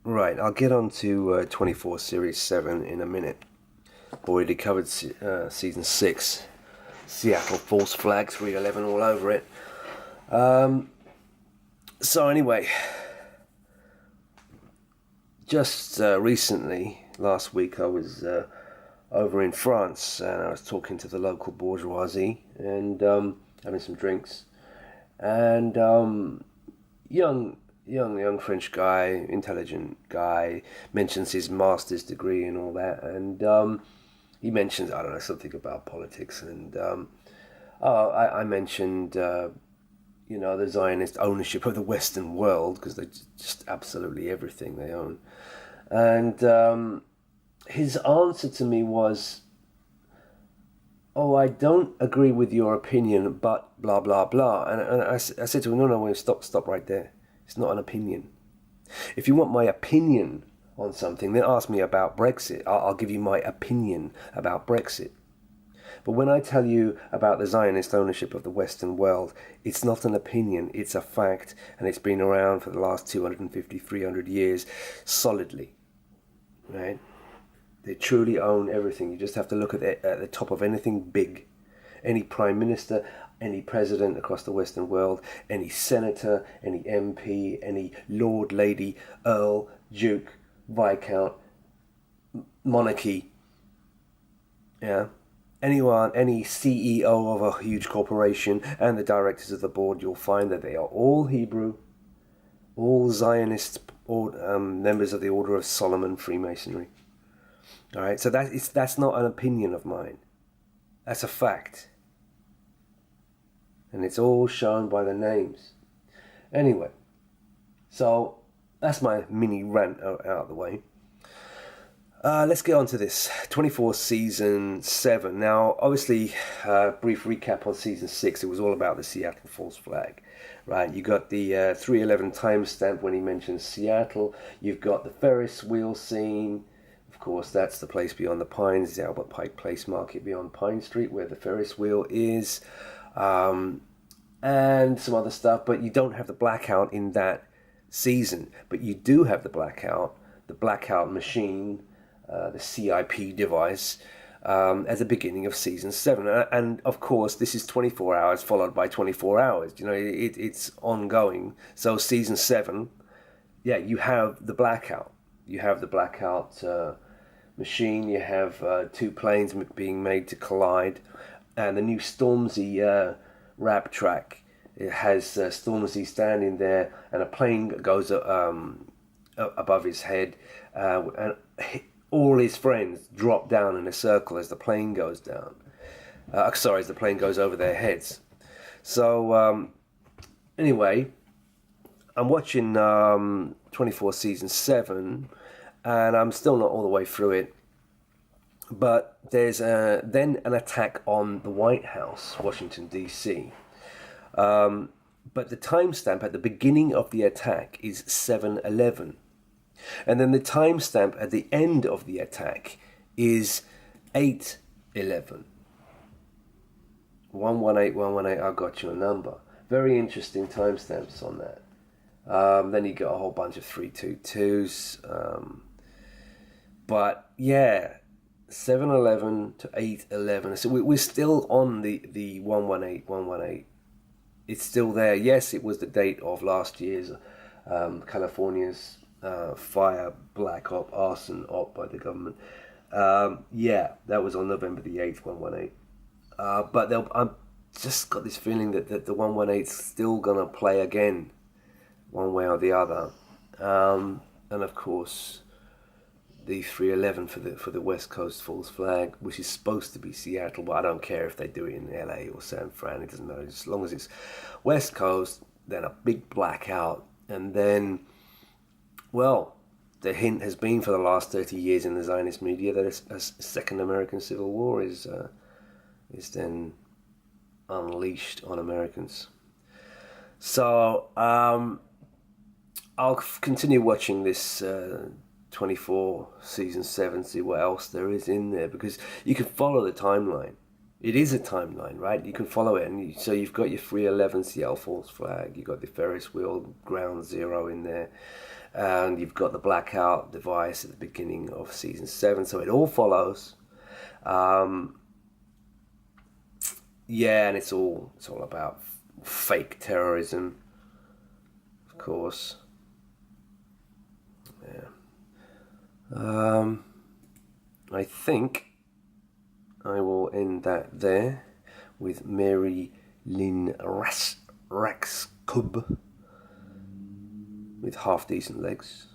Right, I'll get on to 24 Series 7 in a minute. Already covered Season 6. Seattle False Flag 311 all over it. So anyway, just recently, last week, I was over in France and I was talking to the local bourgeoisie and having some drinks. And young French guy, intelligent guy, mentions his master's degree and all that, and he mentions, I don't know, something about politics, and I mentioned the Zionist ownership of the Western world, because they just absolutely everything they own, and his answer to me was, "Oh, I don't agree with your opinion, but blah blah blah." And I said to him, "No, stop right there. It's not an opinion. If you want my opinion on something, then ask me about Brexit. I'll give you my opinion about Brexit. But when I tell you about the Zionist ownership of the Western world, it's not an opinion, it's a fact, and it's been around for the last 250, 300 years solidly, right? They truly own everything. You just have to look at the top of anything big. Any prime minister, any president across the Western world, any senator, any MP, any lord, lady, earl, duke, viscount, monarchy, yeah, anyone, any CEO of a huge corporation and the directors of the board, you'll find that they are all Hebrew, all Zionist, members of the Order of Solomon, Freemasonry. All right, so that's not an opinion of mine. That's a fact. And it's all shown by the names. Anyway, so that's my mini rant out of the way. Let's get on to this. 24 Season 7. Now, obviously, brief recap on Season 6. It was all about the Seattle False Flag. Right, you got the 311 timestamp when he mentions Seattle. You've got the Ferris wheel scene. Of course, that's the place beyond the Pines, the Albert Pike Place Market beyond Pine Street, where the Ferris wheel is, and some other stuff. But you don't have the blackout in that season. But you do have the blackout machine, the CIP device, at the beginning of Season 7. And of course, this is 24 hours followed by 24 hours. You know, it's ongoing. So Season 7, yeah, you have the blackout. You have the blackout machine, you have two planes being made to collide, and the new Stormzy rap track, it has Stormzy standing there, and a plane goes above his head, and all his friends drop down in a circle as the plane goes down. As the plane goes over their heads. So, anyway, I'm watching 24 Season 7, and I'm still not all the way through it. But there's then an attack on the White House, Washington, D.C. But the timestamp at the beginning of the attack is 7:11. And then the timestamp at the end of the attack is 8:11. 118, I got your number. Very interesting timestamps on that. Then you got a whole bunch of 322s. But yeah, 7:11 to 8:11. So we're still on the 118. It's still there. Yes, it was the date of last year's California's fire, Blackout Op, arson op by the government. Yeah, that was on November the 8th, 118. But I'm just got this feeling that the 118 is still gonna play again, one way or the other, and of course the 311 for the West Coast False Flag, which is supposed to be Seattle, but I don't care if they do it in LA or San Fran, it doesn't matter. As long as it's West Coast, then a big blackout, and then, well, the hint has been for the last 30 years in the Zionist media that a second American Civil War is then unleashed on Americans. So I'll continue watching this 24 Season 7, see what else there is in there, because you can follow the timeline. It is a timeline, right? You can follow it, and so you've got your 311 Seattle False Flag, you've got the Ferris wheel Ground Zero in there, and you've got the blackout device at the beginning of season 7, so it all follows. Yeah, and it's all about fake terrorism, of course. Yeah. I think I will end that there with Mary Lynn Raxcub with Half Decent Legs.